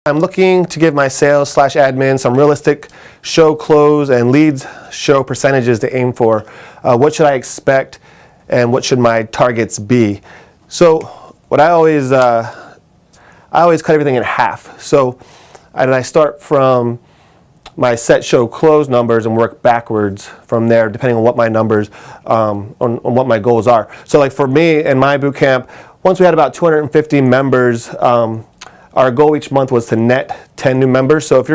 I'm looking to give my sales / admin some realistic show close and leads show percentages to aim for. What should I expect and what should my targets be? So what I always cut everything in half. So I start from my set show close numbers and work backwards from there, depending on what my numbers, on what my goals are. So like for me in my boot camp, once we had about 250 members, our goal each month was to net 10 new members. So if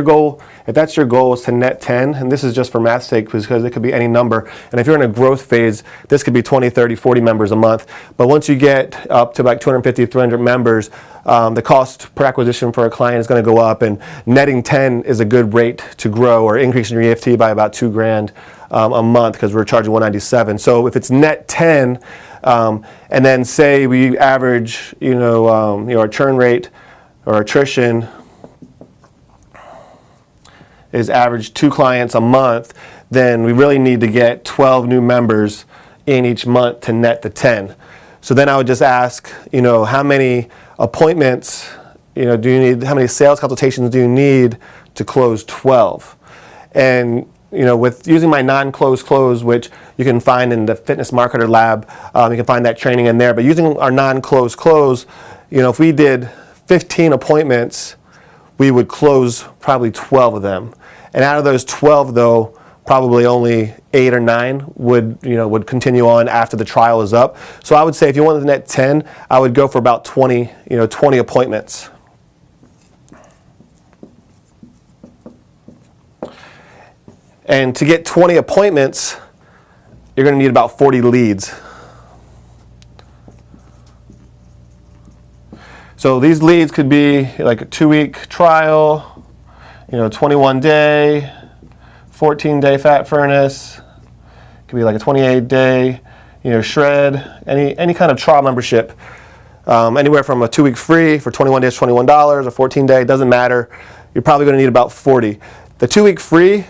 that's your goal is to net 10, and this is just for math's sake because it could be any number, and if you're in a growth phase, this could be 20, 30, 40 members a month. But once you get up to like 250, 300 members, the cost per acquisition for a client is going to go up, and netting 10 is a good rate to grow, or increasing your EFT by about $2,000 a month because we're charging $197. So if it's net 10, and then say we average, our churn rate or attrition is average 2 clients a month, then we really need to get 12 new members in each month to net the 10. So then I would just ask, how many appointments, do you need, how many sales consultations do you need to close 12? And, with using my non-close close, which you can find in the Fitness Marketer Lab, you can find that training in there, but using our non-close close, if we did 15 appointments, we would close probably 12 of them. And out of those 12 though, probably only 8 or 9 would continue on after the trial is up. So I would say if you wanted to net 10, I would go for about 20 appointments. And to get 20 appointments, you're going to need about 40 leads. So these leads could be like a 2-week trial, 21-day, 14-day fat furnace. It could be like a 28-day, shred, any kind of trial membership. Anywhere from a 2-week free for 21 days, $21, a 14-day, doesn't matter. You're probably going to need about 40. The 2-week free,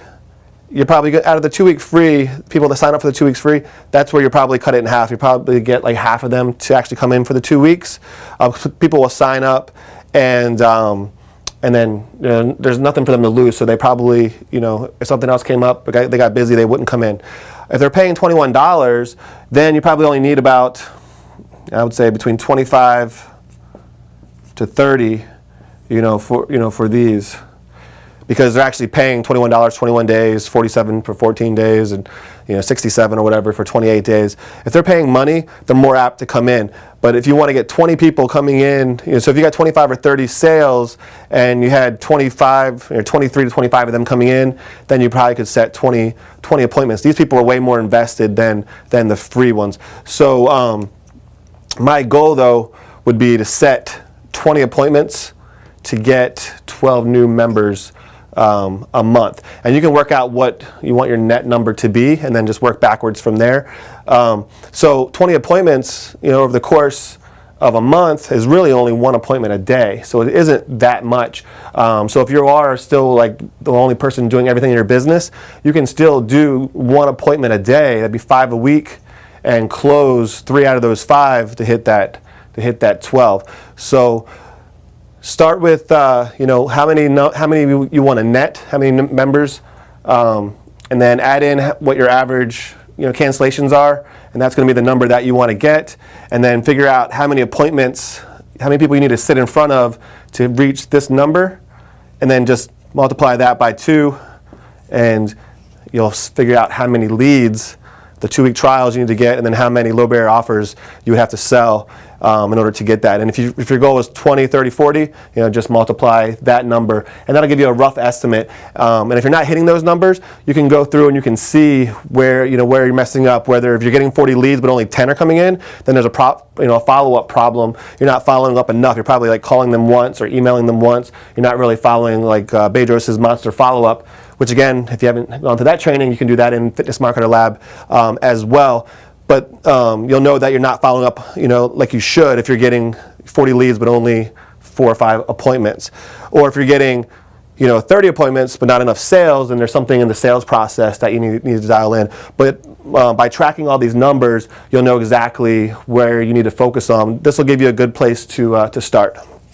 you're probably, out of the 2-week free, people that sign up for the 2 weeks free, that's where you probably cut it in half. You probably get like half of them to actually come in for the 2 weeks. People will sign up, and then there's nothing for them to lose. So they probably, if something else came up, they got busy, they wouldn't come in. If they're paying $21, then you probably only need about, I would say, between 25 to 30, for these. Because they're actually paying $21, 21 days, 47 for 14 days, and 67 or whatever for 28 days. If they're paying money, they're more apt to come in. But if you want to get 20 people coming in, so if you got 25 or 30 sales and you had 23 to 25 of them coming in, then you probably could set 20 appointments. These people are way more invested than the free ones. So my goal though would be to set 20 appointments to get 12 new members a month. And you can work out what you want your net number to be and then just work backwards from there. So 20 appointments, over the course of a month is really only 1 appointment a day. So it isn't that much. So if you are still like the only person doing everything in your business, you can still do 1 appointment a day. That'd be 5 a week, and close 3 out of those 5 to hit that 12. So start with how many you want to net, how many members, and then add in what your average cancellations are, and that's going to be the number that you want to get. And then figure out how many appointments, how many people you need to sit in front of to reach this number, and then just multiply that by 2, and you'll figure out how many leads, the 2-week trials you need to get, and then how many low barrier offers you would have to sell in order to get that. And if your goal is 20, 30, 40, just multiply that number, and that'll give you a rough estimate. And if you're not hitting those numbers, you can go through and you can see where you're messing up. Whether if you're getting 40 leads but only 10 are coming in, then there's a follow-up problem. You're not following up enough. You're probably like calling them once or emailing them once. You're not really following like Bedros' monster follow-up, which again, if you haven't gone to that training, you can do that in Fitness Marketer Lab as well. But you'll know that you're not following up, like you should if you're getting 40 leads but only 4 or 5 appointments. Or if you're getting, 30 appointments but not enough sales, then there's something in the sales process that you need to dial in. But by tracking all these numbers, you'll know exactly where you need to focus on. This will give you a good place to start.